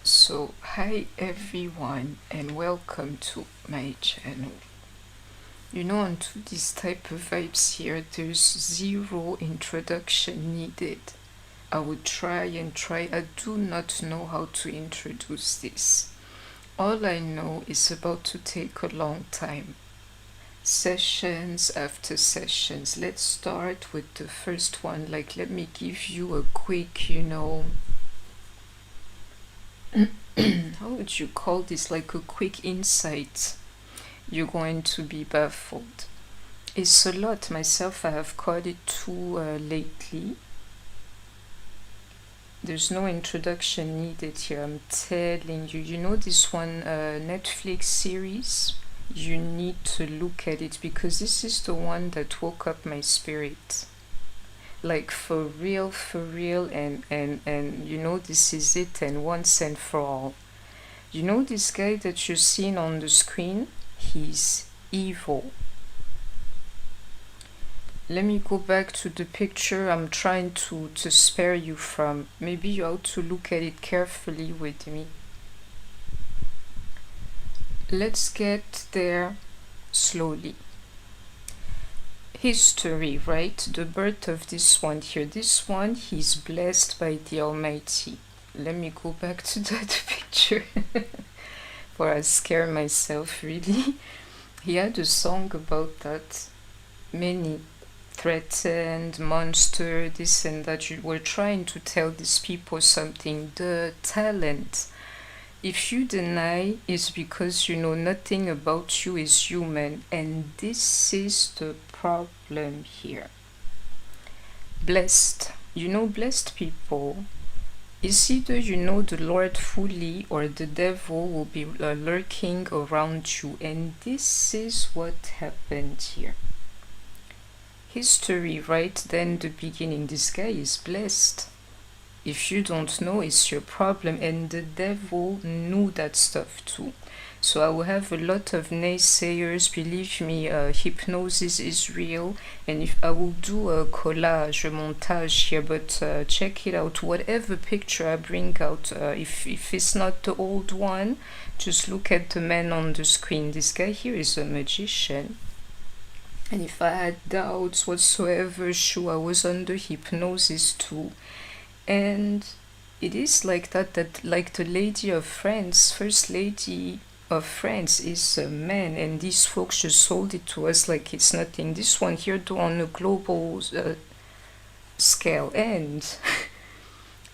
So, hi everyone, and welcome to my channel. Onto this type of vibes here, there's zero introduction needed. I would try. I do not know how to introduce this. All I know is about to take a long time. Sessions after sessions. Let's start with the first one. Let me give you a quick, how would you call this? Like a quick insight. You're going to be baffled. It's a lot. Myself, I have caught it too lately. There's no introduction needed here. I'm telling you. This one Netflix series? You need to look at it because this is the one that woke up my spirit. Like for real, and this is it, and once and for all. This guy that you're seeing on the screen? He's evil. Let me go back to the picture I'm trying to spare you from. Maybe you ought to look at it carefully with me. Let's get there slowly. History, right? The birth of this one here. This one, he's blessed by the Almighty. Let me go back to that picture. Before I scare myself, really. He had a song about that. Many threatened, monster, this and that. You were trying to tell these people something. The talent. If you deny, it's because nothing about you is human. And this is the problem here. Blessed. Blessed people. It's either the Lord fully or the devil will be lurking around you. And this is what happened here. History, right? Then the beginning. This guy is blessed. If you don't know, it's your problem. And the devil knew that stuff too. So I will have a lot of naysayers. Believe me, hypnosis is real. And if I will do a collage, a montage here, but check it out. Whatever picture I bring out, if it's not the old one, just look at the man on the screen. This guy here is a magician. And if I had doubts whatsoever, sure, I was under hypnosis too. And it is like that like the lady of France, first lady of France is a man, and these folks just sold it to us like it's nothing. This one here, though, on a global scale, and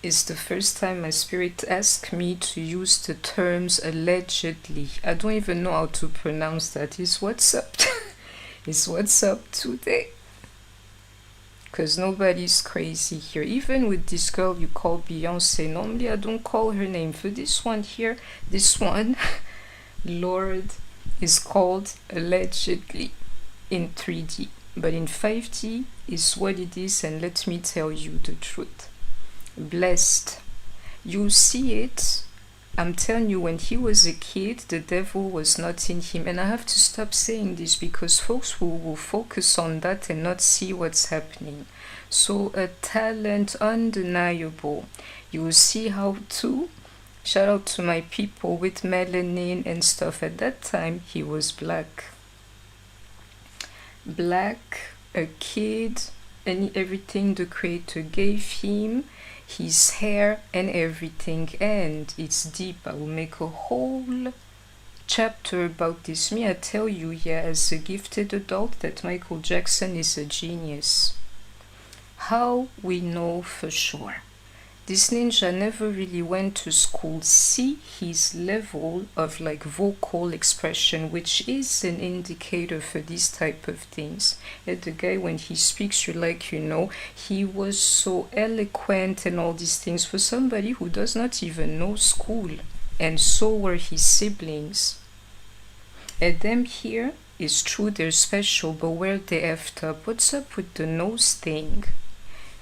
is the first time my spirit asked me to use the terms allegedly. I don't even know how to pronounce that. Is what's up? Is what's up today? Because nobody's crazy here. Even with this girl you call Beyonce, normally I don't call her name. For this one here, this one, Lord, is called allegedly in 3D. But in 5D is what it is, and let me tell you the truth. Blessed. You see it. I'm telling you, when he was a kid, the devil was not in him. And I have to stop saying this because folks will focus on that and not see what's happening. So a talent undeniable. You will see how to. Shout out to my people with melanin and stuff. At that time, he was black. Black, a kid, and everything the creator gave him. His hair and everything, and it's deep. I will make a whole chapter about this. Me, I tell you, yeah, as a gifted adult, that Michael Jackson is a genius. How we know for sure? This ninja never really went to school. See his level of vocal expression, which is an indicator for these type of things. And the guy, when he speaks, you're he was so eloquent and all these things for somebody who does not even know school. And so were his siblings. And them here is true, they're special, but where they effed up? What's up with the nose thing?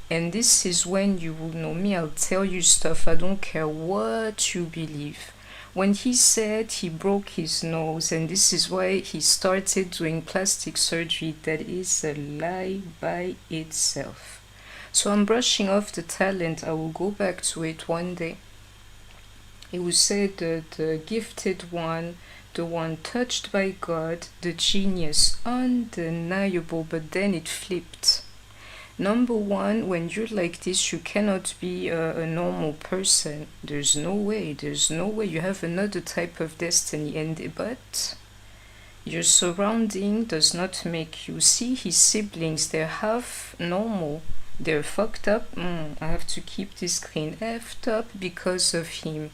And this is when you will know me. I'll tell you stuff. I don't care what you believe. When he said he broke his nose, and this is why he started doing plastic surgery, that is a lie by itself. So I'm brushing off the talent. I will go back to it one day. It will say the gifted one, the one touched by God, the genius, undeniable, but then it flipped. Number one, when you're like this, you cannot be a normal person. There's no way, you have another type of destiny, but your surrounding does not make you. See his siblings, they're half normal. They're fucked up. I have to keep this clean. Effed up because of him.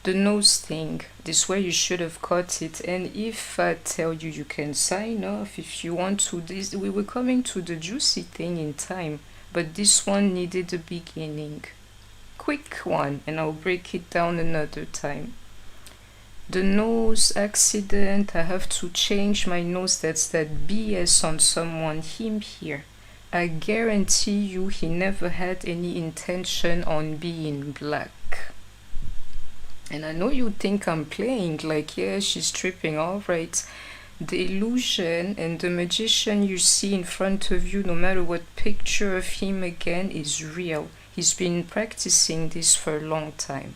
The nose thing, this way you should have caught it. And if I tell you, you can sign off if you want to. This, we were coming to the juicy thing in time, but this one needed a beginning. Quick one, and I'll break it down another time. The nose accident, I have to change my nose. That's that BS on someone. Him here, I guarantee you he never had any intention on being black. And I know you think I'm playing, like, yeah, she's tripping, alright. The illusion and the magician you see in front of you, no matter what picture of him again, is real. He's been practicing this for a long time.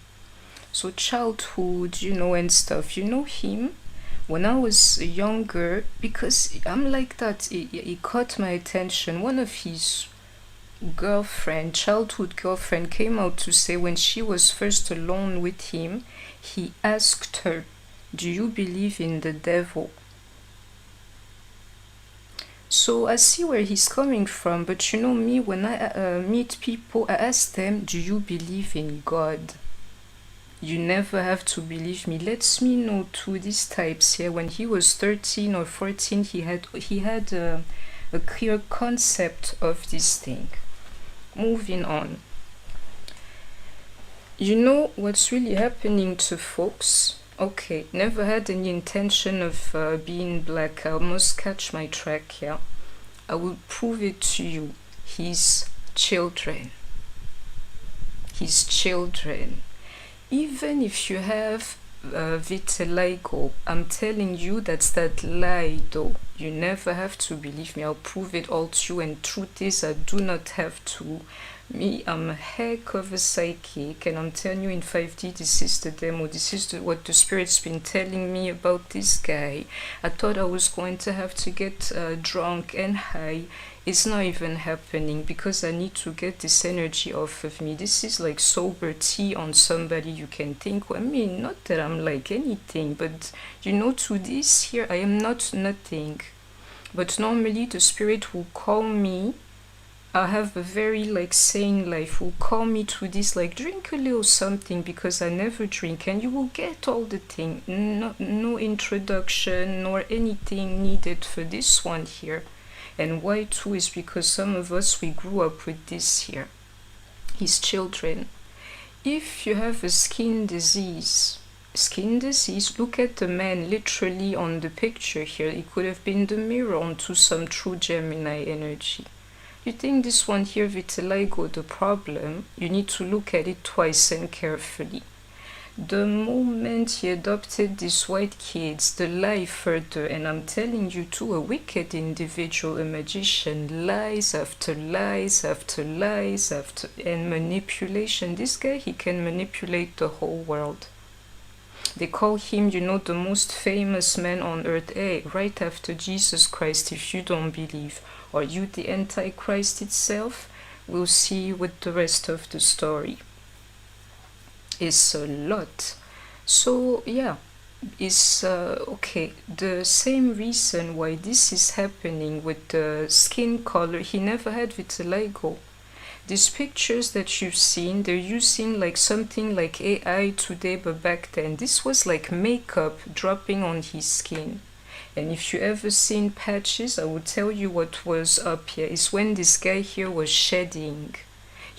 So childhood, and stuff. You know him? When I was younger, because I'm like that, he caught my attention. One of his childhood girlfriend, came out to say when she was first alone with him, he asked her, "Do you believe in the devil?" So I see where he's coming from, but you know me, when I meet people, I ask them, "Do you believe in God?" You never have to believe me. Lets me know too, these types here, when he was 13 or 14, he had a clear concept of this thing. Moving on. You know what's really happening to folks? Okay, never had any intention of being black. I must catch my track here. I will prove it to you. His children. His children. Even if you have vitiligo, I'm telling you, that's that lie though. You never have to believe me. I'll prove it all to you, and truth is, I do not have to. Me, I'm a heck of a psychic, and I'm telling you in 5D, this is the demo. This is what the spirit's been telling me about this guy. I thought I was going to have to get drunk and high. It's not even happening because I need to get this energy off of me. This is like sober tea on somebody. You can think, well, I mean, not that I'm like anything, but to this here, I am not nothing. But normally the spirit will call me. I have a very sane life. Will call me to this, drink a little something, because I never drink, and you will get all the thing. No introduction nor anything needed for this one here. And why too is because some of us, we grew up with this here. His children. If you have a skin disease, look at the man literally on the picture here. It could have been the mirror onto some true Gemini energy. You think this one here, vitiligo, the problem, you need to look at it twice and carefully. The moment he adopted these white kids, the lie further, and I'm telling you too, a wicked individual, a magician, lies after lies after lies and manipulation. This guy, he can manipulate the whole world. They call him, the most famous man on earth. Right after Jesus Christ, if you don't believe. Are you the Antichrist itself? We'll see with the rest of the story. It's a lot. So yeah, it's okay. The same reason why this is happening with the skin color, he never had vitiligo. These pictures that you've seen, they're using something like AI today, but back then this was like makeup dropping on his skin. And if you ever seen patches, I will tell you what was up here. It's when this guy here was shedding.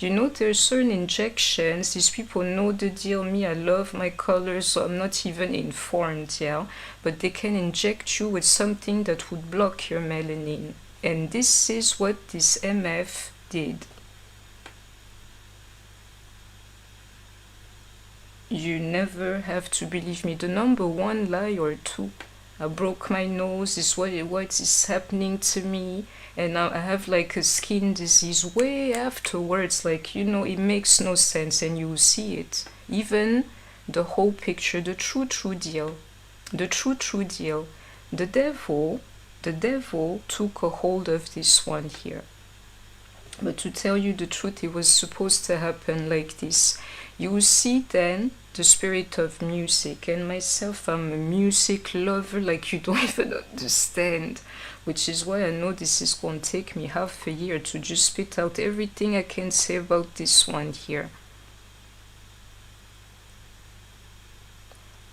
There are certain injections. These people know the deal. Me, I love my colors, so I'm not even informed, yeah. But they can inject you with something that would block your melanin. And this is what this MF did. You never have to believe me. The number one lie or two, I broke my nose, this what is happening to me, and now I have like a skin disease way afterwards. Like, you know, it makes no sense, and you see it. Even the whole picture, the true deal, the true deal. The devil took a hold of this one here. But to tell you the truth, it was supposed to happen like this. You will see then the spirit of music, and myself, I'm a music lover like you don't even understand, which is why I know this is going to take me half a year to just spit out everything I can say about this one here.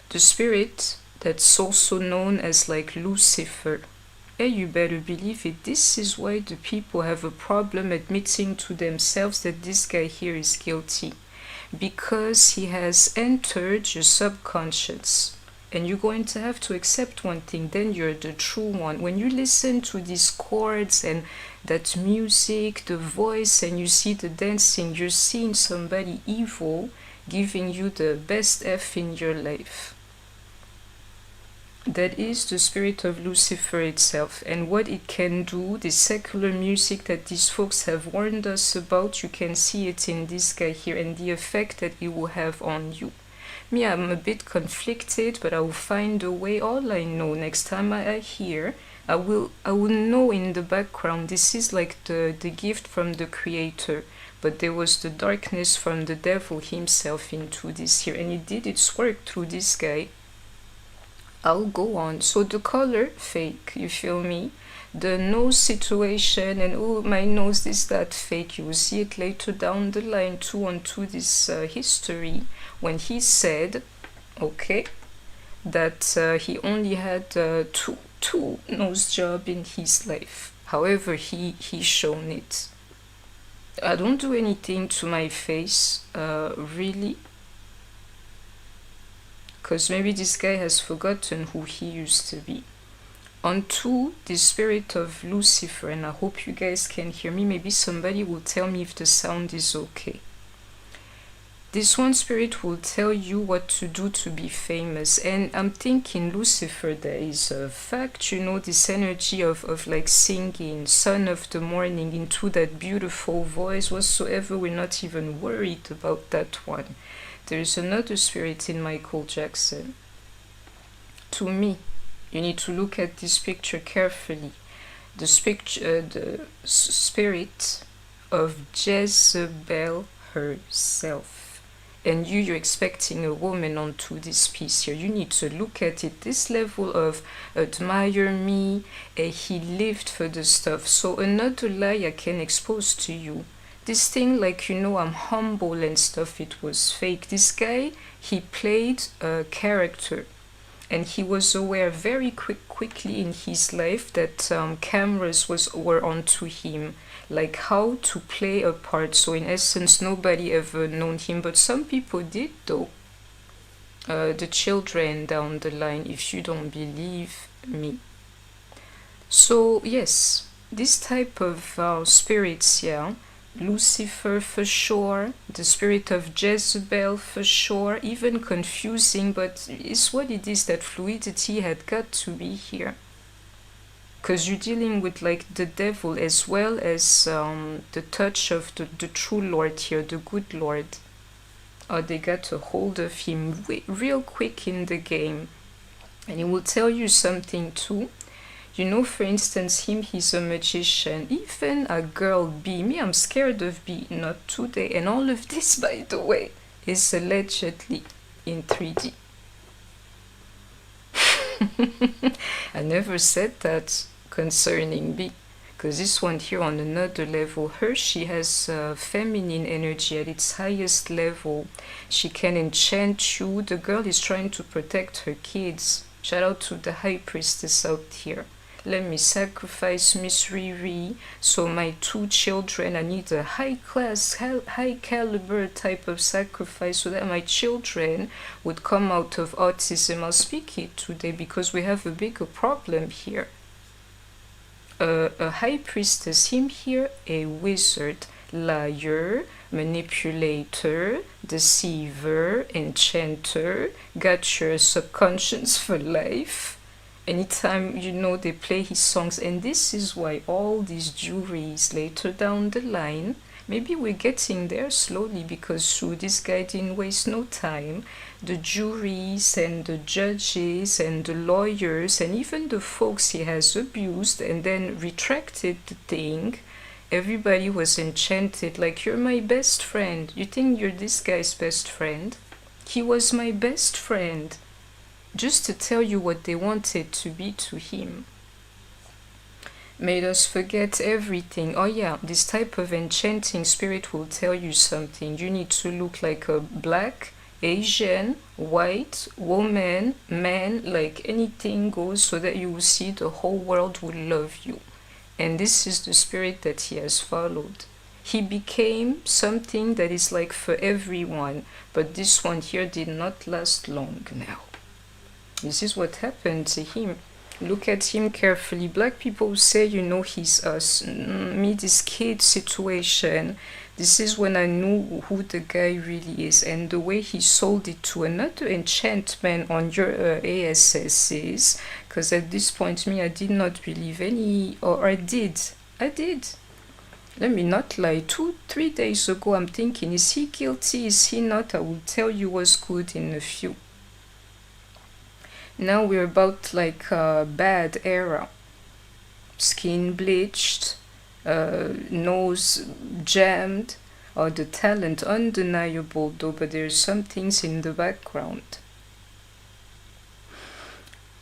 The spirit that's also known as like Lucifer. And you better believe it, this is why the people have a problem admitting to themselves that this guy here is guilty. Because he has entered your subconscious. And you're going to have to accept one thing, then you're the true one. When you listen to these chords and that music, the voice, and you see the dancing, you're seeing somebody evil giving you the best F in your life. That is the spirit of Lucifer itself, and what it can do, the secular music that these folks have warned us about, you can see it in this guy here and the effect that it will have on you. Me, I'm a bit conflicted, but I will find a way. All I know, next time I hear, I will know in the background, this is like the gift from the Creator, but there was the darkness from the devil himself into this here, and it did its work through this guy. I'll go on. So the color, fake, you feel me? The nose situation and oh, my nose is that fake. You will see it later down the line too onto this history when he said, okay, that he only had two nose job in his life. However, he shown it. I don't do anything to my face, really. Because maybe this guy has forgotten who he used to be. Onto the spirit of Lucifer, and I hope you guys can hear me. Maybe somebody will tell me if the sound is okay. This one spirit will tell you what to do to be famous. And I'm thinking Lucifer, there is a fact, you know, this energy of like singing, son of the morning, into that beautiful voice whatsoever. We're not even worried about that one. There is another spirit in Michael Jackson. To me, you need to look at this picture carefully. The spirit of Jezebel herself. And you're expecting a woman onto this piece here. You need to look at it. This level of admire me, and he lived for the stuff. So another lie I can expose to you. This thing, like, you know, I'm humble and stuff, it was fake. This guy, he played a character, and he was aware very quickly in his life that cameras were onto him, like how to play a part. So in essence, nobody ever known him, but some people did though. The children down the line, if you don't believe me. So yes, this type of spirits, yeah. Lucifer for sure, the spirit of Jezebel for sure, even confusing, but it's what it is, that fluidity had got to be here. Because you're dealing with like the devil as well as the touch of the true Lord here, the good Lord. They got a hold of him real quick in the game. And he will tell you something too. You know, for instance, he's a magician. Even a girl B, me, I'm scared of B, not today. And all of this, by the way, is allegedly in 3D. I never said that concerning B, because this one here on another level, she has feminine energy at its highest level. She can enchant you. The girl is trying to protect her kids. Shout out to the high priestess out here. Let me sacrifice Miss Riri, so my 2 children, I need a high-class, high-caliber type of sacrifice so that my children would come out of autism. I'll speak it today because we have a bigger problem here. A high priestess, him here, a wizard, liar, manipulator, deceiver, enchanter, got your subconscious for life. anytime, you know, they play his songs. And this is why all these juries later down the line, maybe we're getting there slowly, because through this guy didn't waste no time. The juries and the judges and the lawyers and even the folks he has abused and then retracted the thing, everybody was enchanted. Like, you're my best friend. You think you're this guy's best friend? He was my best friend. Just to tell you what they wanted to be to him. Made us forget everything. Oh yeah, this type of enchanting spirit will tell you something. You need to look like a black, Asian, white, woman, man, like anything goes, so that you will see the whole world will love you. And this is the spirit that he has followed. He became something that is like for everyone, but this one here did not last long now. This is what happened to him. Look at him carefully. Black people say, you know, he's us. Me, this kid situation, this is when I knew who the guy really is. And the way he sold it to another enchantment on your ASSs, because at this point, me, I did not believe any, or I did. Let me not lie. 2-3 days ago, I'm thinking, is he guilty? Is he not? I will tell you what's good in a few. Now we're about like a bad era. Skin bleached, nose jammed, or the talent undeniable though, but there's some things in the background.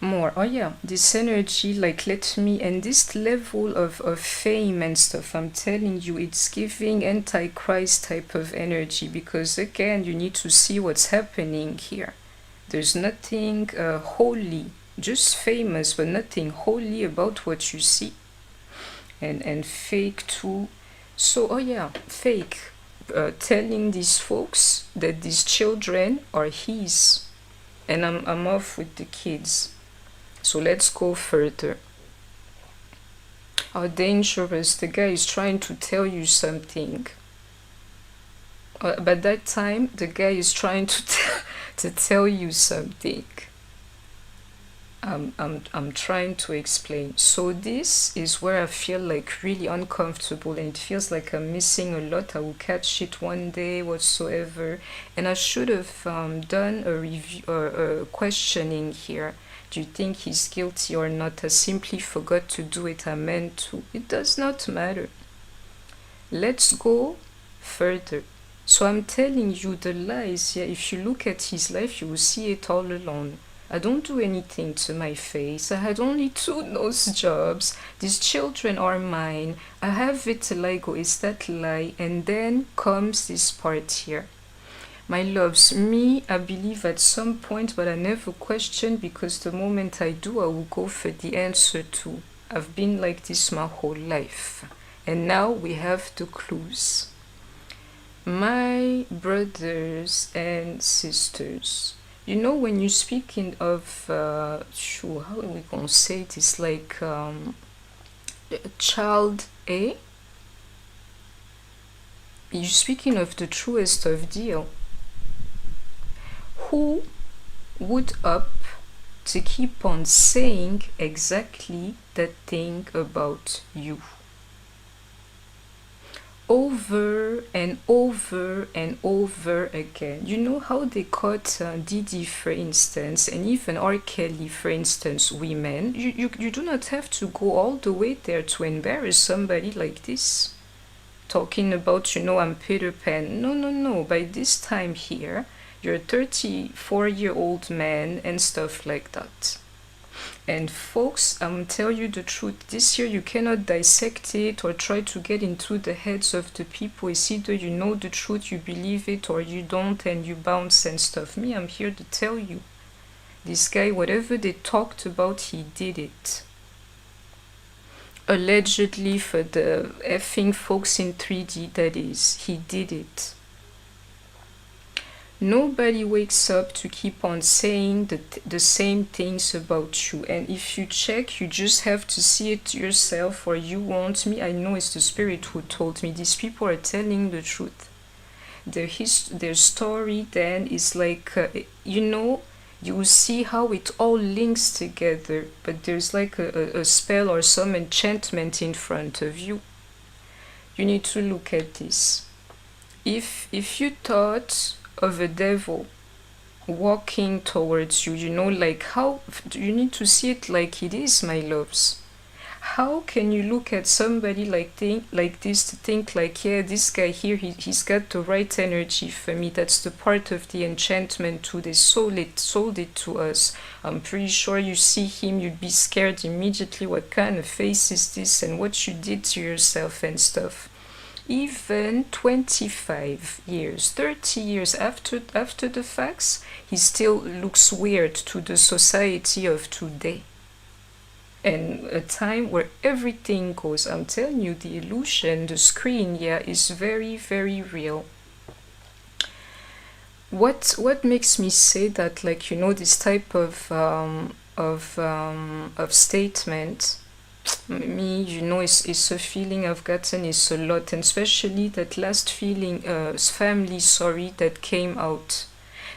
More. Oh yeah, this energy, like, let me, and this level of fame and stuff, I'm telling you, it's giving Antichrist type of energy, because again, you need to see what's happening here. There's nothing holy, just famous, but nothing holy about what you see. And fake too. So, oh yeah, fake. Telling these folks that these children are his. And I'm off with the kids. So let's go further. How dangerous. The guy is trying to tell you something. But that time, the guy is trying to tell you something. I'm trying to explain. So this is where I feel like really uncomfortable, and it feels like I'm missing a lot. I will catch it one day whatsoever, and I should have done a review or a questioning here. Do you think he's guilty or not? I simply forgot to do it. I meant to. It does not matter. Let's go further. So I'm telling you the lies. Yeah, if you look at his life, you will see it all alone. I don't do anything to my face. I had only 2 nose jobs. These children are mine. I have vitiligo. Is that lie? And then comes this part here. My loves, me, I believe at some point, but I never question, because the moment I do, I will go for the answer too. I've been like this my whole life. And now we have the clues. My brothers and sisters, you know, when you're speaking of, how are we gonna say it? It's like child A. You're speaking of the truest of deal. Who would up to keep on saying exactly that thing about you? Over and over and over again. You know how they caught Didi, for instance, and even R. Kelly, for instance, women. You do not have to go all the way there to embarrass somebody like this. Talking about, you know, I'm Peter Pan. No. By this time here, you're a 34-year-old man and stuff like that. And folks, I'm telling you the truth, this year you cannot dissect it or try to get into the heads of the people. It's either you know the truth, you believe it, or you don't, and you bounce and stuff. Me, I'm here to tell you, this guy, whatever they talked about, he did it. Allegedly, for the effing folks in 3D, that is, he did it. Nobody wakes up to keep on saying the same things about you. And if you check, you just have to see it yourself, or you won't. Me, I know it's the spirit who told me. These people are telling the truth. Their story then is like, you know, You will see how it all links together, but there's like a spell or some enchantment in front of you. You need to look at this. If you thought of a devil walking towards you, you know, like how you need to see it like it is, my loves. How can you look at somebody like this to think like, yeah, this guy here, he's got the right energy for me? That's the part of the enchantment too. They sold it to us. I'm pretty sure you see him, you'd be scared immediately. What kind of face is this, and what you did to yourself and stuff. Even 25 years, 30 years after the facts, he still looks weird to the society of today. And a time where everything goes, I'm telling you, the illusion, the screen, yeah, is very, very real. What makes me say that, like, you know, this type of statement, me, you know, it's a feeling I've gotten is a lot, and especially that last feeling, family, sorry, that came out.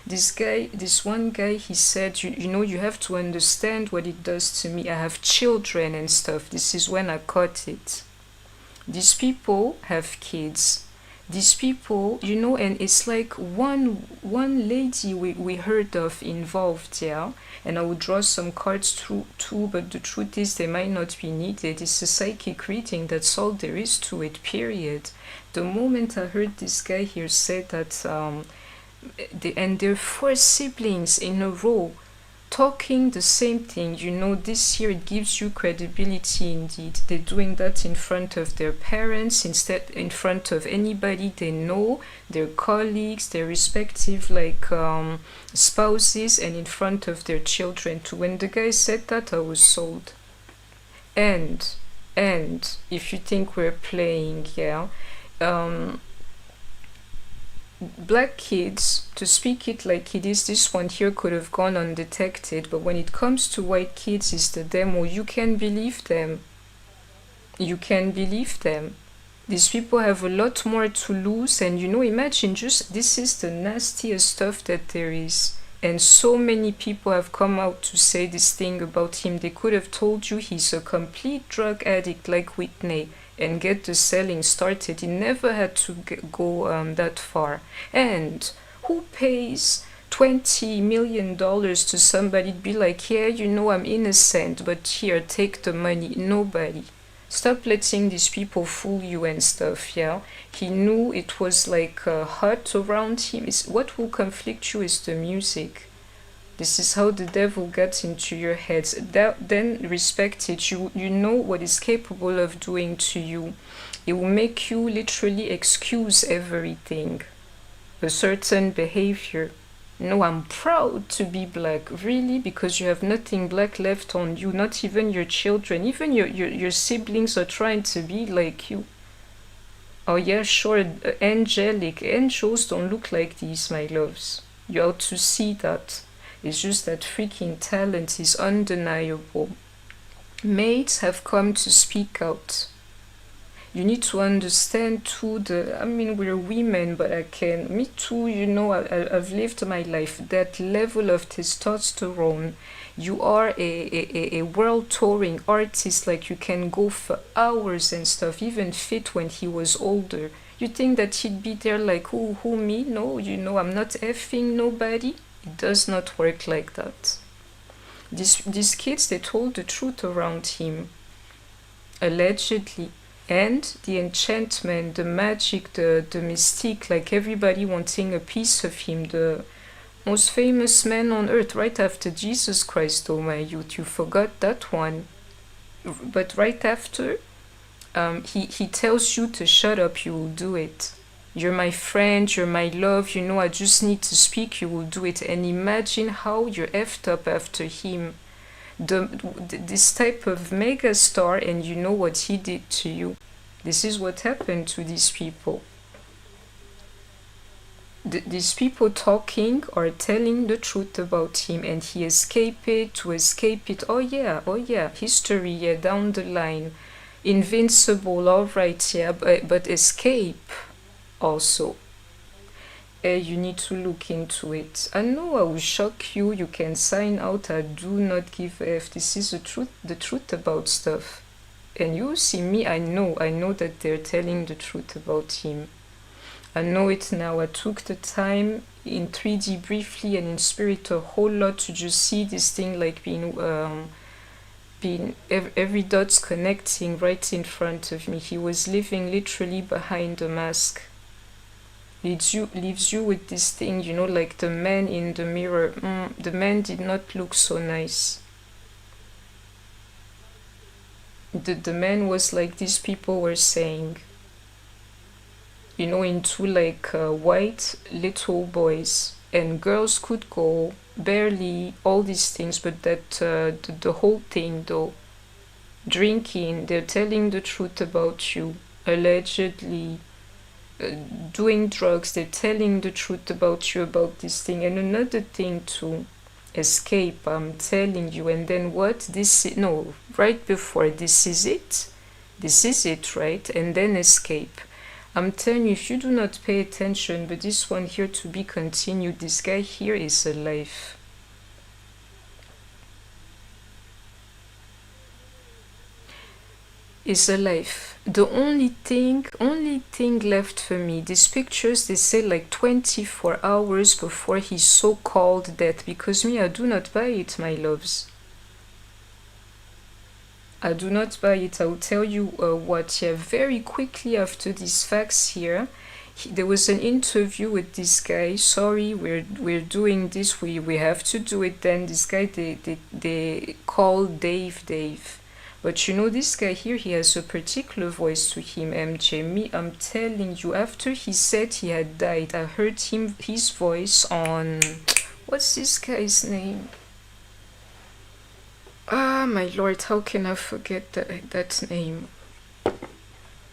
This one guy, he said, you know, you have to understand what it does to me. I have children and stuff. This is when I caught it. These people have kids. These people, you know, and it's like one lady we heard of involved, yeah. And I would draw some cards through too, but the truth is they might not be needed. It's a psychic reading. That's all there is to it, period. The moment I heard this guy here say that and there are 4 siblings in a row talking the same thing, you know, this year it gives you credibility indeed. They're doing that in front of their parents, instead in front of anybody they know, their colleagues, their respective like spouses, and in front of their children too. When the guy said that, I was sold. And if you think we're playing, yeah, black kids, to speak it like it is, this one here could have gone undetected, but when it comes to white kids, it's the demo. You can believe them. You can believe them. These people have a lot more to lose, and you know, imagine, just this is the nastiest stuff that there is. And so many people have come out to say this thing about him. They could have told you he's a complete drug addict like Whitney and get the selling started. He never had to go that far. And who pays $20 million to somebody to be like, yeah, you know, I'm innocent, but here, take the money? Nobody. Stop letting these people fool you and stuff, yeah? He knew it was like hot around him. What will conflict you is the music. This is how the devil gets into your heads. Then respect it. You know what it's capable of doing to you. It will make you literally excuse everything. A certain behavior. No, I'm proud to be black. Really? Because you have nothing black left on you. Not even your children. Even your siblings are trying to be like you. Oh yeah, sure. Angelic. Angels don't look like these, my loves. You ought to see that. It's just that freaking talent is undeniable. Mates have come to speak out. You need to understand too, I mean, we're women, but me too, you know, I've lived my life. That level of testosterone, you are a world touring artist, like you can go for hours and stuff, even fit when he was older. You think that he'd be there like, who me? No, you know, I'm not effing nobody. It does not work like that. These kids, they told the truth around him, allegedly. And the enchantment, the magic, the mystique, like everybody wanting a piece of him, the most famous man on earth, right after Jesus Christ, oh my youth, you forgot that one. But right after, he tells you to shut up, you will do it. You're my friend, you're my love, you know, I just need to speak, you will do it. And imagine how you're effed up after him. This type of mega star, and you know what he did to you. This is what happened to these people. These people talking or telling the truth about him, and he escaped it to escape it. Oh yeah, history, yeah, down the line. Invincible, all right, yeah, but escape also. Hey, you need to look into it. I know I will shock you. You can sign out. I do not give a F. This is the truth about stuff. And you see me, I know that they're telling the truth about him. I know it now. I took the time in 3D briefly and in spirit a whole lot to just see this thing like being every dot's connecting right in front of me. He was living literally behind a mask. Leaves you with this thing, like the man in the mirror. The man did not look so nice. The man was like these people were saying, into like white little boys, and girls could go barely all these things, but that the whole thing though, drinking, they're telling the truth about you, allegedly doing drugs, they're telling the truth about you about this thing. And another thing to escape, I'm telling you. And then what? No, right before, this is it, right? And then escape. I'm telling you, if you do not pay attention, but this one here to be continued, this guy here is alive. Is alive. The only thing left for me, these pictures, they say like 24 hours before his so-called death, because me, I do not buy it, my loves. I do not buy it. I will tell you what. Yeah, very quickly after these facts here, there was an interview with this guy. Sorry, we're doing this. We have to do it. Then this guy they call Dave. But this guy here, he has a particular voice to him, MJ. Me, I'm telling you, after he said he had died, I heard his voice on, what's this guy's name? Ah, my lord, how can I forget that name?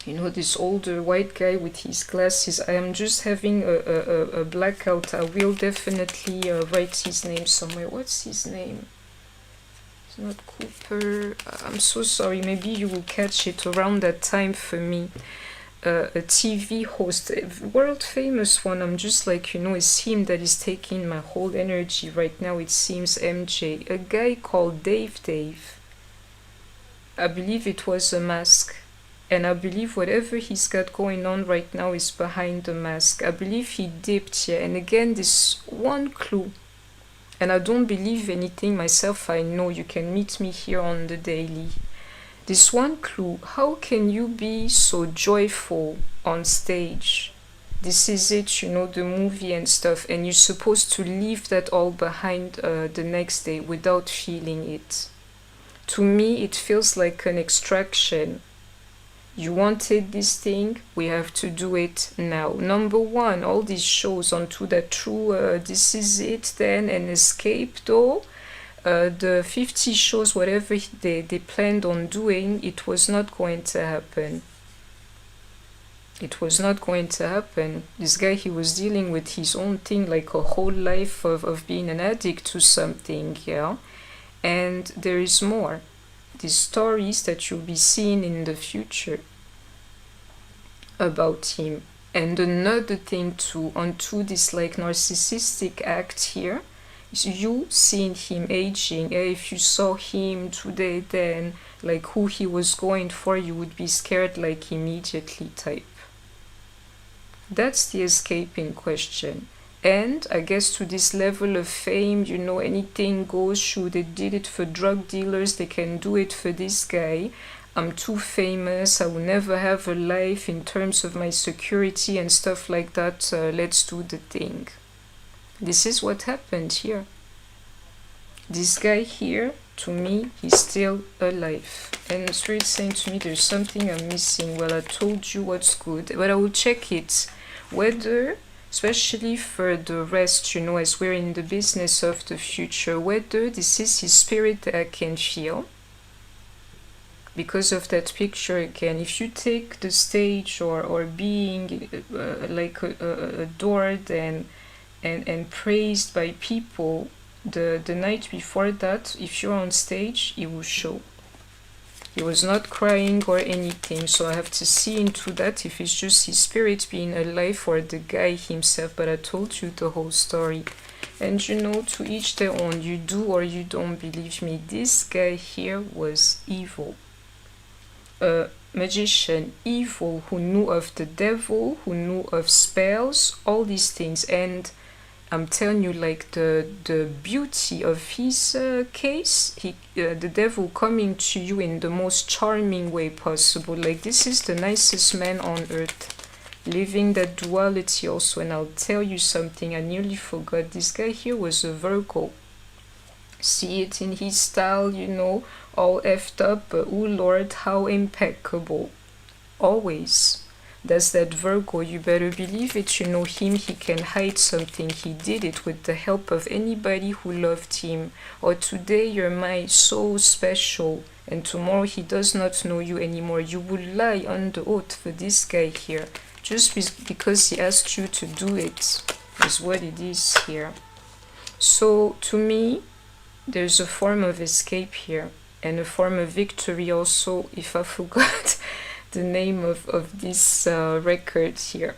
This older white guy with his glasses. I am just having a blackout. I will definitely write his name somewhere. What's his name? Not Cooper. I'm so sorry. Maybe you will catch it around that time for me. A TV host, a world famous one. I'm just like, it's him that is taking my whole energy right now. It seems MJ. A guy called Dave. I believe it was a mask. And I believe whatever he's got going on right now is behind the mask. I believe he dipped here. And again, this one clue. And I don't believe anything myself. I know you can meet me here on the daily. This one clue, how can you be so joyful on stage? This is it, the movie and stuff. And you're supposed to leave that all behind the next day without feeling it. To me, it feels like an extraction. You wanted this thing, we have to do it now. Number one, all these shows onto that true, this is it then, and escape though. The 50 shows, whatever they planned on doing, it was not going to happen. It was not going to happen. This guy, he was dealing with his own thing, like a whole life of being an addict to something, yeah? And there is more. These stories that you'll be seeing in the future about him. And another thing too, onto this like narcissistic act here, is you seeing him aging. If you saw him today, then like who he was going for, you would be scared like immediately type. That's the escaping question. And I guess to this level of fame, anything goes. Shoot, they did it for drug dealers, they can do it for this guy. I'm too famous, I will never have a life in terms of my security and stuff like that. Let's do the thing. This is what happened here. This guy here, to me, he's still alive. And Spirit saying to me, there's something I'm missing. Well, I told you what's good, but I will check it. Whether, especially for the rest, as we're in the business of the future, whether this is his spirit that I can feel. Because of that picture again, if you take the stage or being like adored and praised by people, the night before that, if you're on stage, it will show. He was not crying or anything, so I have to see into that if it's just his spirit being alive or the guy himself. But I told you the whole story. And you know, to each their own. You do or you don't believe me. This guy here was evil. A magician, evil, who knew of the devil, who knew of spells, all these things. And I'm telling you, like, the beauty of his case, the devil coming to you in the most charming way possible. Like, this is the nicest man on earth, living that duality also. And I'll tell you something, I nearly forgot. This guy here was a Virgo. See it in his style, you know, all effed up, but oh Lord, how impeccable. Always. That's that Virgo, you better believe it. You know him, he can hide something. He did it with the help of anybody who loved him. Or today you're my so special, and tomorrow he does not know you anymore. You will lie on the oath for this guy here, just because he asked you to do it, is what it is here. So to me, there's a form of escape here, and a form of victory also, if I forgot the name of this record here.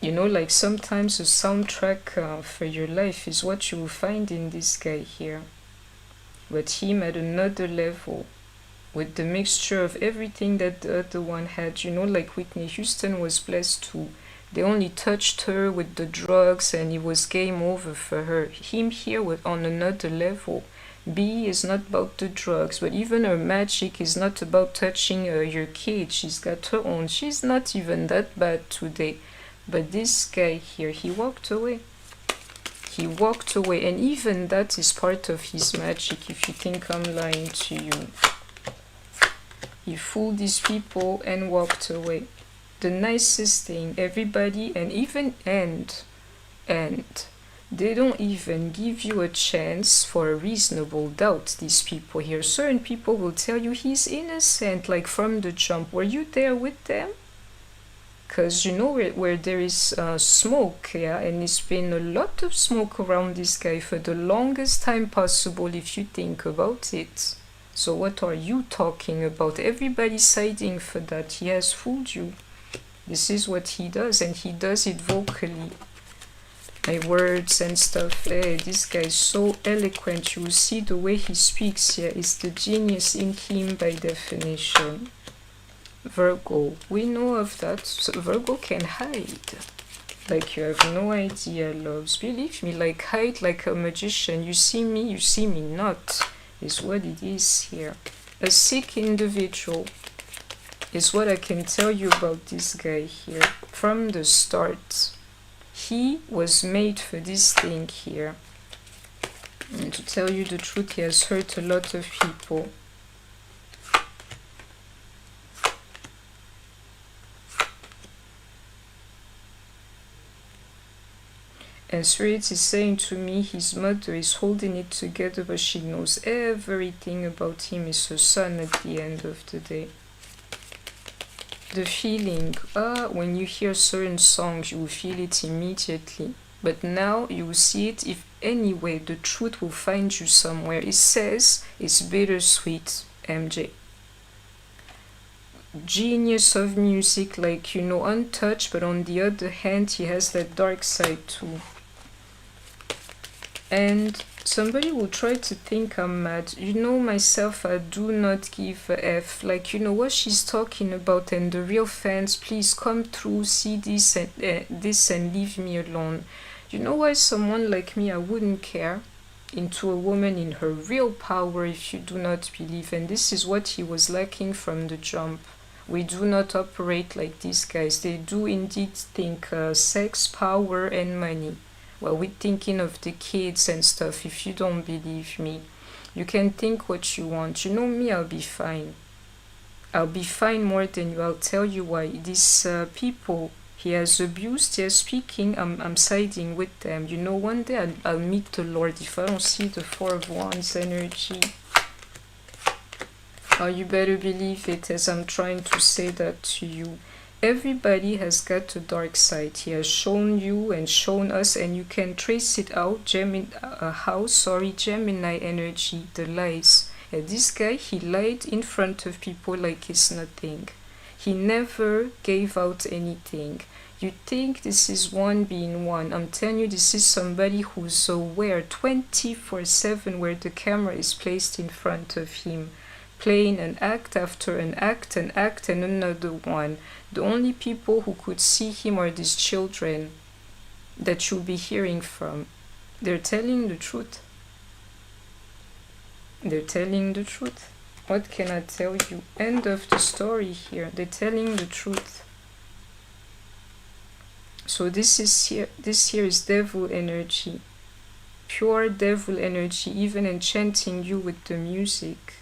You know, like sometimes a soundtrack for your life is what you will find in this guy here. But him at another level, with the mixture of everything that the other one had. You know, like Whitney Houston was blessed too. They only touched her with the drugs and it was game over for her. Him here was on another level. B is not about the drugs, but even her magic is not about touching your kid. She's got her own. She's not even that bad today. But this guy here, he walked away. He walked away, and even that is part of his magic, if you think I'm lying to you. He fooled these people and walked away. The nicest thing, everybody, and even and they don't even give you a chance for a reasonable doubt, these people here. Certain people will tell you he's innocent, like from the jump. Were you there with them? Because you know where there is smoke, yeah, and it's been a lot of smoke around this guy for the longest time possible, if you think about it. So what are you talking about? Everybody's siding for that. He has fooled you. This is what he does, and he does it vocally. My words and stuff. Hey, this guy is so eloquent. You will see the way he speaks here. It's the genius in him by definition. Virgo, we know of that. So Virgo can hide. Like you have no idea, loves. Believe me, like hide like a magician. You see me not. Is what it is here. A sick individual is what I can tell you about this guy here. From the start, he was made for this thing here. And to tell you the truth, he has hurt a lot of people. And Spirit is saying to me, his mother is holding it together, but she knows everything about him. Is her son at the end of the day. The feeling, when you hear certain songs, you will feel it immediately. But now you will see it. If anyway, the truth will find you somewhere. It says it's bittersweet, MJ. Genius of music, like, you know, untouched, but on the other hand, he has that dark side too. And somebody will try to think I'm mad. You know myself, I do not give a F. Like, you know what she's talking about, and the real fans, please come through, see this and leave me alone. You know why someone like me, I wouldn't care into a woman in her real power if you do not believe. And this is what he was lacking from the jump. We do not operate like these guys. They do indeed think sex, power, and money. Well, we're thinking of the kids and stuff. If you don't believe me, you can think what you want. You know me, I'll be fine. I'll be fine more than you. I'll tell you why. These people he has abused, they're speaking, I'm siding with them. You know, one day I'll meet the Lord if I don't see the Four of Wands energy. Oh, you better believe it, as I'm trying to say that to you. Everybody has got a dark side. He has shown you and shown us, and you can trace it out. Gemini energy, the lies. And this guy, he lied in front of people like it's nothing. He never gave out anything. You think this is one being one. I'm telling you, this is somebody who's aware 24/7 where the camera is placed in front of him, playing an act after an act and another one. The only people who could see him are these children that you'll be hearing from. They're telling the truth. They're telling the truth. What can I tell you? End of the story here. They're telling the truth. So this here is devil energy. Pure devil energy, even enchanting you with the music.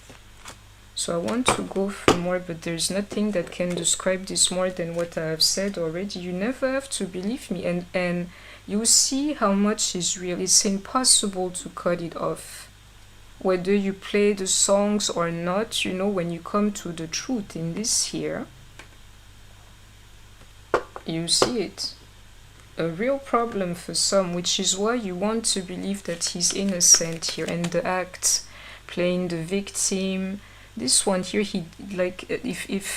So I want to go for more, but there's nothing that can describe this more than what I have said already. You never have to believe me, and you see how much is real. It's impossible to cut it off. Whether you play the songs or not, you know, when you come to the truth in this here, you see it. A real problem for some, which is why you want to believe that he's innocent here, and the act, playing the victim. This one here, he like if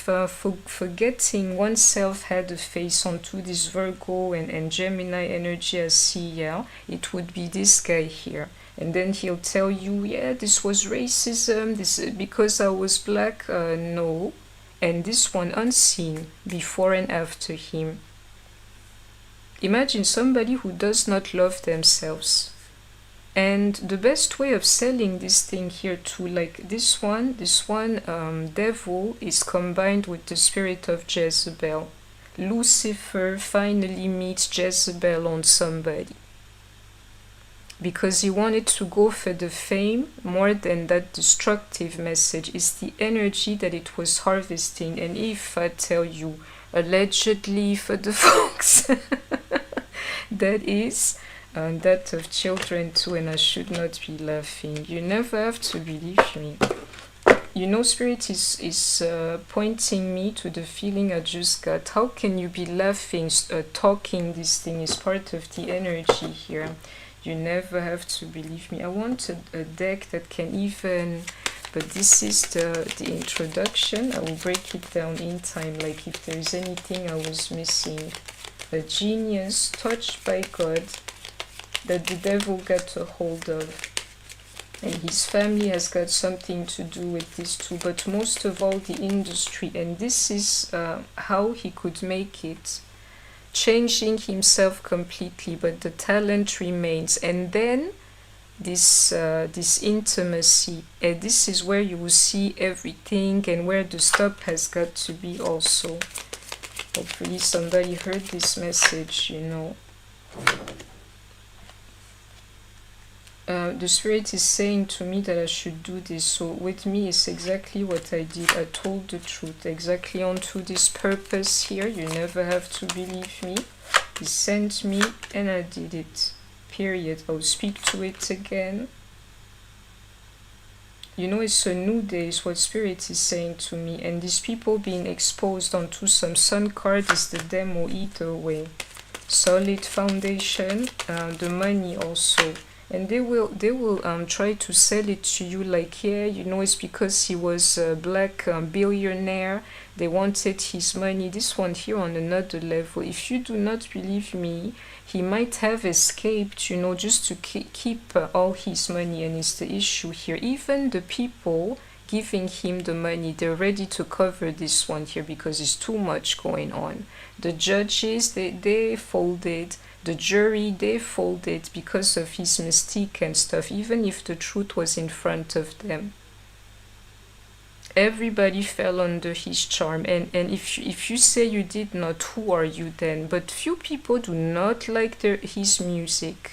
forgetting oneself had a face onto this Virgo and Gemini energy I see, yeah, it would be this guy here. And then he'll tell you, yeah, this was racism, this because I was black. No. And this one unseen, before and after him. Imagine somebody who does not love themselves. And the best way of selling this thing here too, like this one devil is combined with the spirit of Jezebel. Lucifer finally meets Jezebel on somebody. Because he wanted to go for the fame more than that destructive message. Is the energy that it was harvesting. And if I tell you, allegedly for the folks, that is that of children too, and I should not be laughing. You never have to believe me. You know, Spirit is pointing me to the feeling I just got. How can you be laughing? Talking this thing is part of the energy here. You never have to believe me. I want a deck that can even, but this is the introduction. I will break it down in time, like if there is anything I was missing. A genius touched by God that the devil got a hold of. And his family has got something to do with this too, but most of all the industry. And this is how he could make it. Changing himself completely, but the talent remains. And then this intimacy, and this is where you will see everything and where the stop has got to be also. Hopefully somebody heard this message, you know. The Spirit is saying to me that I should do this. So with me, it's exactly what I did. I told the truth exactly onto this purpose here. You never have to believe me. He sent me and I did it. Period. I'll speak to it again. You know, it's a new day, is what Spirit is saying to me. And these people being exposed onto some sun card is the demo either way. Solid foundation, the money also. And they will try to sell it to you like, yeah, you know, it's because he was a black billionaire. They wanted his money. This one here on another level. If you do not believe me, he might have escaped, you know, just to keep all his money. And it's the issue here. Even the people giving him the money, they're ready to cover this one here because it's too much going on. The judges, they folded. The jury, they folded because of his mystique and stuff, even if the truth was in front of them. Everybody fell under his charm. And if you say you did not, who are you then? But few people do not like his music.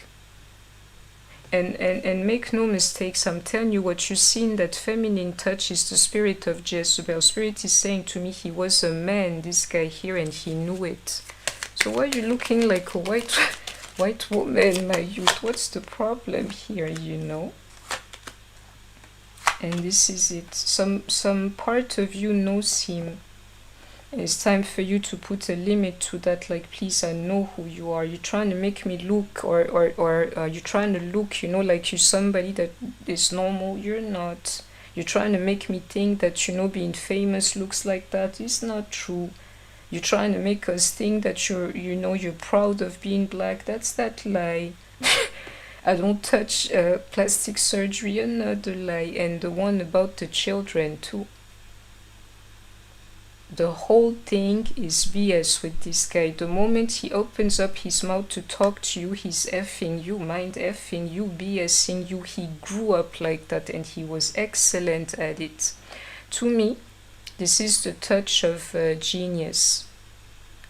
And make no mistakes, I'm telling you, what you see in that feminine touch is the spirit of Jezebel. Spirit is saying to me, he was a man, this guy here, and he knew it. So why are you looking like a white woman, my youth? What's the problem here, you know? And this is it. Some part of you knows him. And it's time for you to put a limit to that. Like, please, I know who you are. You're trying to make me look, or you're trying to look, you know, like you're somebody that is normal. You're not. You're trying to make me think that, you know, being famous looks like that. It's not true. You're trying to make us think that you're proud of being black. That's that lie. I don't touch plastic surgery, another lie. And the one about the children too. The whole thing is BS with this guy. The moment he opens up his mouth to talk to you, he's effing you, mind effing you, BSing you. He grew up like that and he was excellent at it. To me, this is the touch of genius.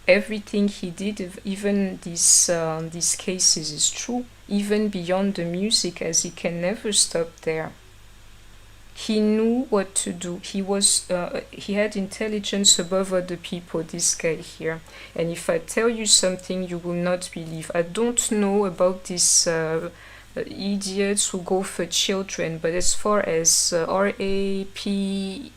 Everything he did, even these cases, is true, even beyond the music, as he can never stop there. He knew what to do. He had intelligence above other people, this guy here. And if I tell you something, you will not believe. I don't know about these idiots who go for children, but as far as RAPI,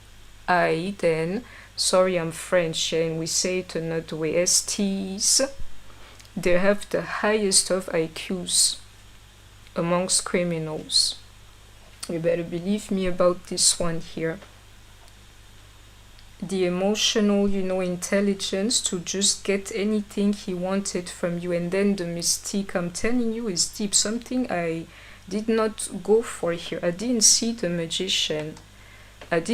then, sorry, I'm French, and we say it another way, STs, they have the highest of IQs amongst criminals. You better believe me about this one here. The emotional, intelligence to just get anything he wanted from you. And then the mystique, I'm telling you, is deep. Something I did not go for here. I didn't see the magician. I'm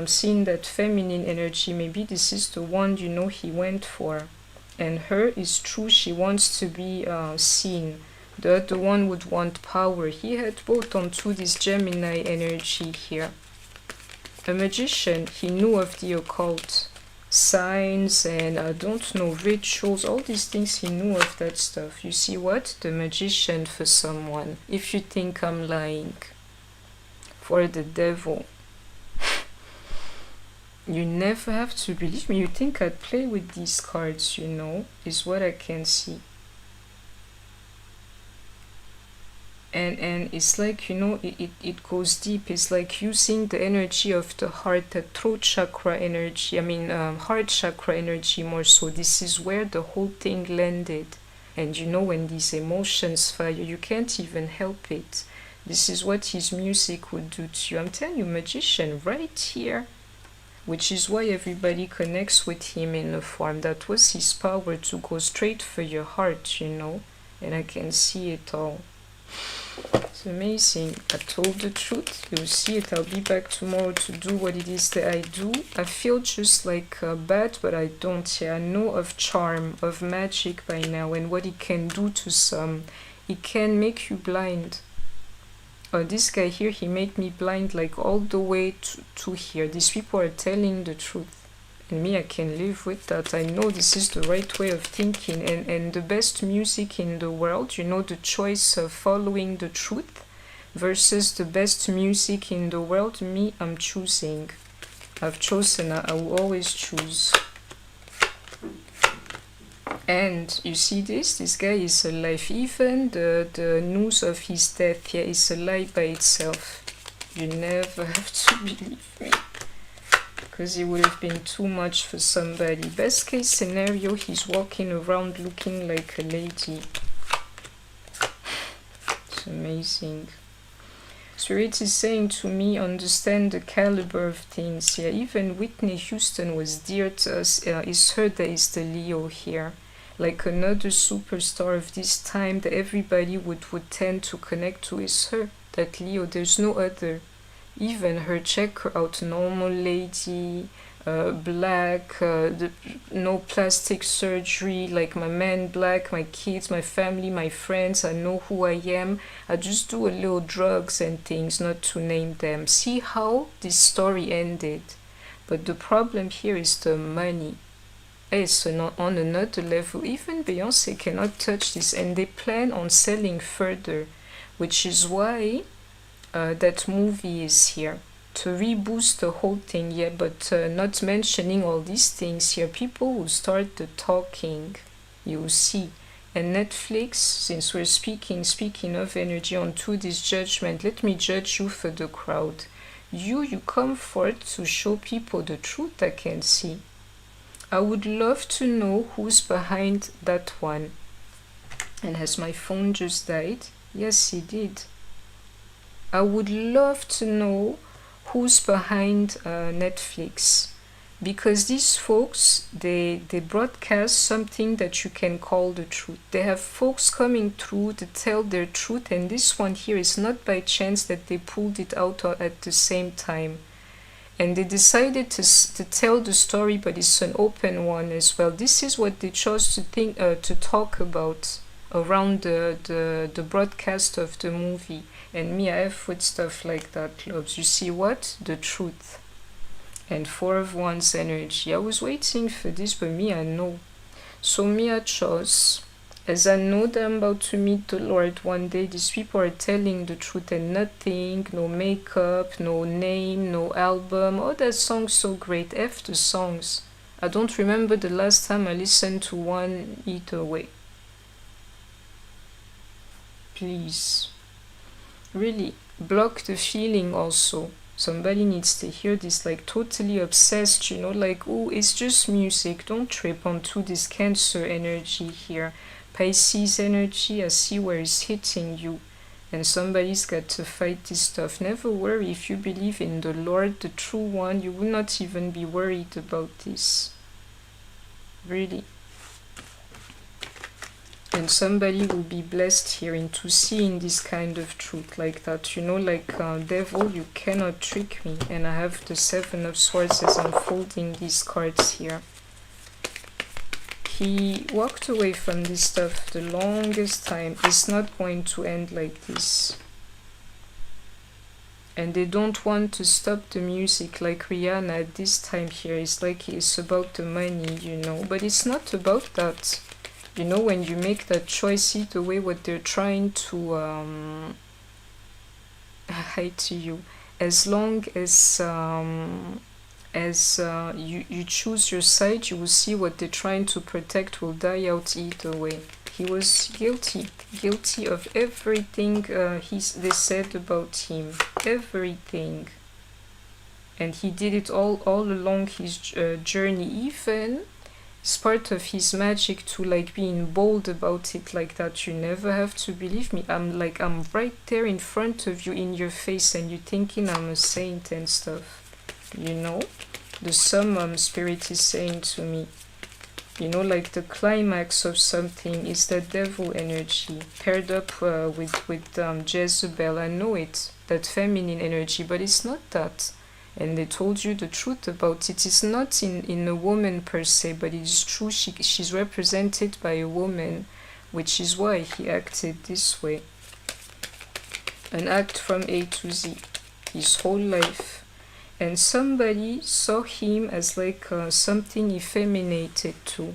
seeing that feminine energy. Maybe this is the one, he went for. And her is true. She wants to be seen. The other one would want power. He had both onto this Gemini energy here. A magician, he knew of the occult. Signs and I don't know, rituals, all these things, he knew of that stuff. You see what? The magician for someone. If you think I'm lying. For the devil. You never have to believe me. You think I'd play with these cards, is what I can see. And it's like, it goes deep. It's like using the energy of the heart, the throat chakra energy, heart chakra energy more so. This is where the whole thing landed. And when these emotions fire, you can't even help it. This is what his music would do to you. I'm telling you, magician right here. Which is why everybody connects with him in a form. That was his power, to go straight for your heart, And I can see it all. It's amazing. I told the truth. You'll see it. I'll be back tomorrow to do what it is that I do. I feel just like bad, but I don't. Yeah, I know of charm, of magic by now, and what it can do to some. It can make you blind. This guy here, he made me blind like all the way to here. These people are telling the truth. And me, I can live with that. I know this is the right way of thinking. And the best music in the world, the choice of following the truth versus the best music in the world, me, I'm choosing. I've chosen. I will always choose. And you see this guy is alive. Even the news of his death here is a lie by itself. You never have to believe me. Because it would have been too much for somebody. Best case scenario, he's walking around looking like a lady. It's amazing. Spirit is saying to me, understand the caliber of things. Yeah, even Whitney Houston was dear to us. It's her that is the Leo here. Like another superstar of this time that everybody would tend to connect to is her. That Leo, there's no other. Even her, check her out, normal lady, black, no plastic surgery, like my man black, my kids, my family, my friends, I know who I am. I just do a little drugs and things, not to name them. See how this story ended. But the problem here is the money. It's on another level. Even Beyonce cannot touch this, and they plan on selling further, which is why that movie is here to reboost the whole thing. Yeah, but not mentioning all these things here, people will start the talking, you see. And Netflix, since we're speaking of energy, onto this judgment, let me judge you for the crowd. You come forth to show people the truth. I can see. I would love to know who's behind that one. And has my phone just died? Yes, it did. I would love to know who's behind Netflix, because these folks, they broadcast something that you can call the truth. They have folks coming through to tell their truth, and this one here is not by chance that they pulled it out at the same time. And they decided to tell the story, but it's an open one as well. This is what they chose to talk about around the broadcast of the movie. And me, I have with stuff like that, loves. You see what? The truth. And Four of Wands energy. I was waiting for this, but me, I know. So me, I chose. As I know that I'm about to meet the Lord one day, these people are telling the truth and nothing. No makeup, no name, no album. Oh, that song's so great. F the songs. I don't remember the last time I listened to one either way. Please. Really, block the feeling also. Somebody needs to hear this, like totally obsessed, you know, like, oh, it's just music. Don't trip onto this Cancer energy here. Pisces energy, I see where it's hitting you. And somebody's got to fight this stuff. Never worry, if you believe in the Lord, the true one, you will not even be worried about this. Really. And somebody will be blessed here into seeing this kind of truth like that, you know, like devil, you cannot trick me. And I have the Seven of Swords as I'm folding these cards here. He walked away from this stuff the longest time. It's not going to end like this. And they don't want to stop the music like Rihanna at this time here. It's like it's about the money, you know, but it's not about that. You know, when you make that choice, either way, what they're trying to hide to you, as long as you choose your side, you will see what they're trying to protect will die out either way. He was guilty of everything they said about him, everything, and he did it all along his journey. Even it's part of his magic to like being bold about it like that. You never have to believe me. I'm right there in front of you in your face, and you're thinking I'm a saint and stuff. You know, the summum spirit is saying to me, you know, like the climax of something is the devil energy paired up with Jezebel. I know it, that feminine energy, but it's not that. And they told you the truth about it. It's not in a woman per se, but it is true. She's represented by a woman, which is why he acted this way. An act from A to Z, his whole life. And somebody saw him as like something effeminated too.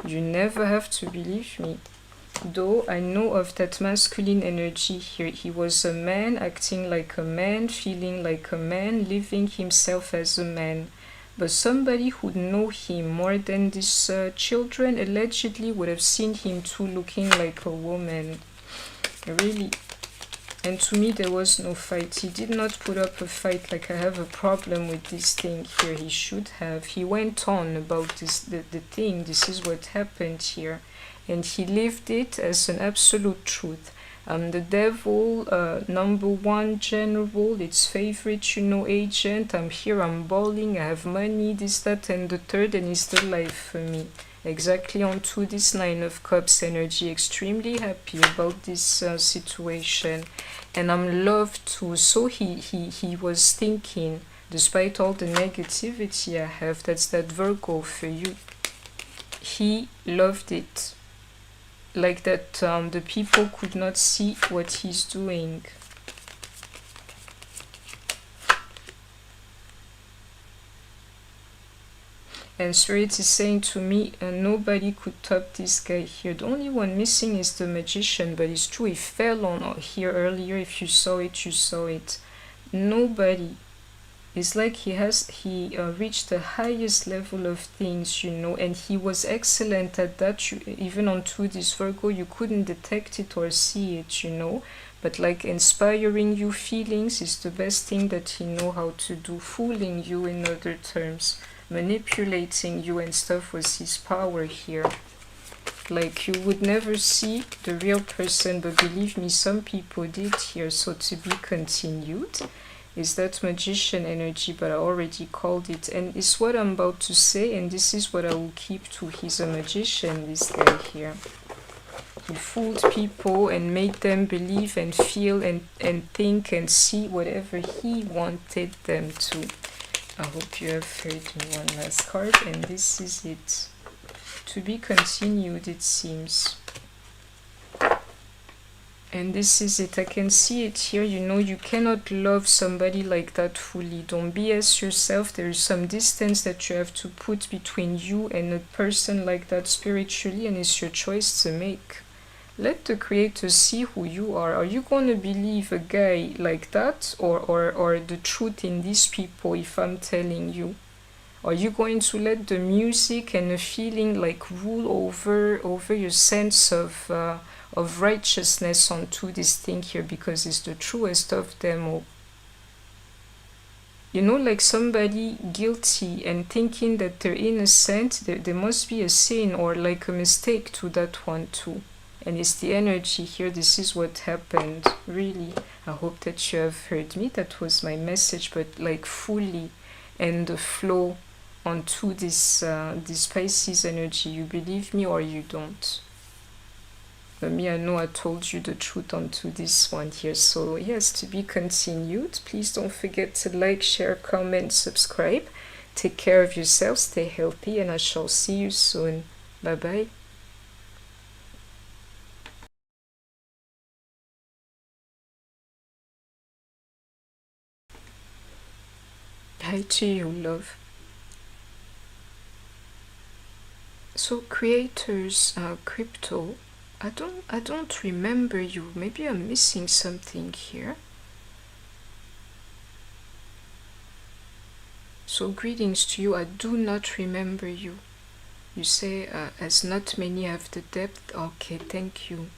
You never have to believe me. Though I know of that masculine energy here. He was a man, acting like a man, feeling like a man, living himself as a man. But somebody who'd know him more than these children allegedly would have seen him too looking like a woman. Really. And to me there was no fight. He did not put up a fight like I have a problem with this thing here. He should have. He went on about this the thing. This is what happened here. And he lived it as an absolute truth. I'm the devil, #1 general, its favorite, you know, agent. I'm here, I'm balling, I have money, this, that, and the third, and it's the life for me. Exactly onto this Nine of Cups energy. Extremely happy about this situation. And I'm loved too. So he was thinking, despite all the negativity I have, that's that Virgo for you. He loved it. Like that the people could not see what he's doing. And Spirit is saying to me, nobody could top this guy here. The only one missing is the Magician, but it's true, he fell on here earlier. If you saw it, you saw it. Nobody. It's like he reached the highest level of things, you know, and he was excellent at that. Even onto this Virgo, you couldn't detect it or see it, you know, but like inspiring you feelings is the best thing that he know how to do. Fooling you, in other terms, manipulating you and stuff was his power here. like you would never see the real person, but believe me, some people did here. So to be continued is that magician energy, but I already called it, and it's what I'm about to say, and this is what I will keep to. He's a magician, this guy here. He fooled people and made them believe and feel and think and see whatever he wanted them to. I hope you have heard me. One last card, and this is it. To be continued, it seems. And this is it. I can see it here. You know, you cannot love somebody like that fully. Don't BS yourself. There is some distance that you have to put between you and a person like that spiritually, and it's your choice to make. Let the Creator see who you are. Are you going to believe a guy like that, or the truth in these people if I'm telling you? Are you going to let the music and the feeling like rule over your sense of righteousness onto this thing here, because it's the truest of them all? You know, like somebody guilty and thinking that they're innocent, there must be a sin or like a mistake to that one too. And it's the energy here. This is what happened, really. I hope that you have heard me. That was my message, but like fully, and the flow onto this Pisces energy. You believe me or you don't. But me, I know I told you the truth onto this one here. So yes, to be continued. Please don't forget to like, share, comment, subscribe. Take care of yourself, stay healthy, and I shall see you soon. Bye bye. Hi to you, love. So creators, crypto, I don't remember you. Maybe I'm missing something here. So greetings to you. I do not remember you. You say as not many have the depth. Okay, thank you.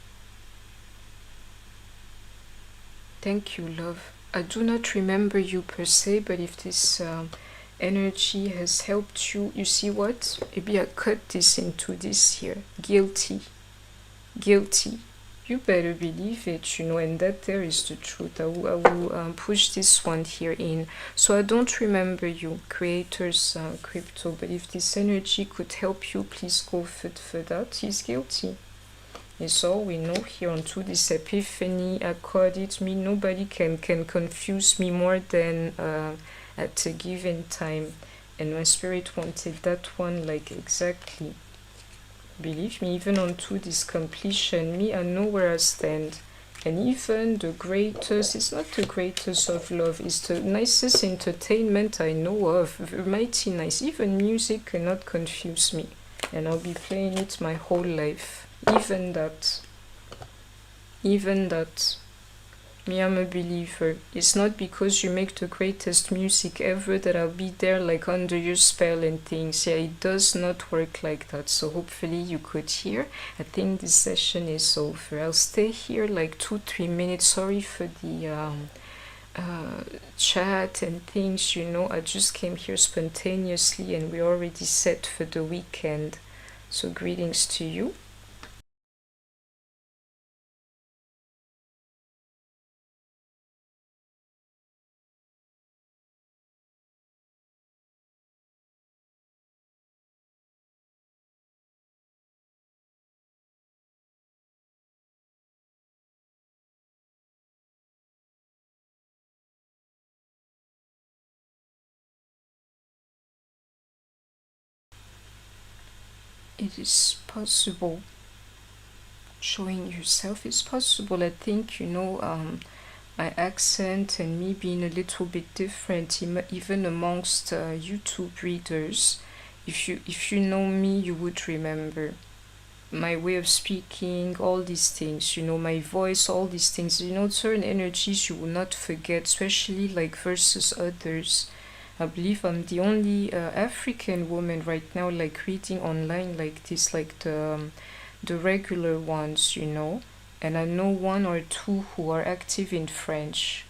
Thank you, love. I do not remember you per se, but if this energy has helped you, you see what? Maybe I cut this into this here. Guilty. Guilty. You better believe it, you know, and that there is the truth. I will push this one here in. So I don't remember you, creators, crypto, but if this energy could help you, please go for that. He's guilty. It's all we know here onto this epiphany. I called it. Me, nobody can confuse me more than at a given time. And my spirit wanted that one like exactly. Believe me, even onto this completion, me, I know where I stand. And even the greatest, it's not the greatest of love, it's the nicest entertainment I know of. Mighty nice. Even music cannot confuse me. And I'll be playing it my whole life. Even that, me, I'm a believer. It's not because you make the greatest music ever that I'll be there like under your spell and things. Yeah, it does not work like that. So hopefully you could hear. I think this session is over. I'll stay here like 2-3 minutes. Sorry for the chat and things, you know. I just came here spontaneously and we're already set for the weekend. So greetings to you. It is possible. Showing yourself is possible. I think, you know, my accent and me being a little bit different, even amongst YouTube readers. If you know me, you would remember my way of speaking, all these things, you know, my voice, all these things, you know, certain energies you will not forget, especially like versus others. I believe I'm the only African woman right now like reading online like this, like the regular ones, you know. And I know 1 or 2 who are active in French.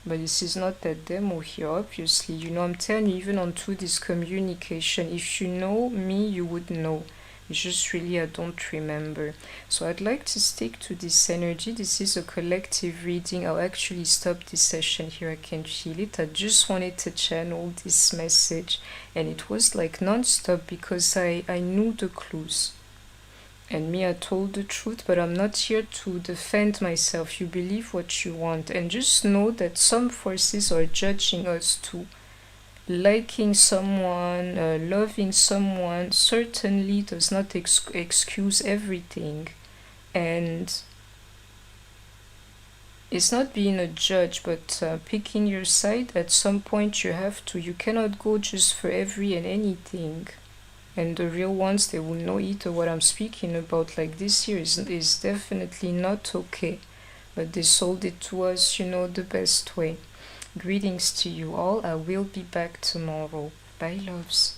But this is not that demo here, obviously. You know, I'm telling you, even onto this communication, if you know me, you would know. It's just really I don't remember. So I'd like to stick to this energy. This is a collective reading. I'll actually stop this session here. I can feel it. I just wanted to channel this message, and it was like non-stop because I knew the clues. And me, I told the truth, but I'm not here to defend myself. You believe what you want, and just know that some forces are judging us too. Liking someone, loving someone certainly does not excuse everything. And it's not being a judge, but picking your side. At some point you have to. You cannot go just for every and anything. And the real ones, they will know either what I'm speaking about. Like this here is definitely not okay. But they sold it to us, the best way. Greetings to you all. I will be back tomorrow. Bye, loves.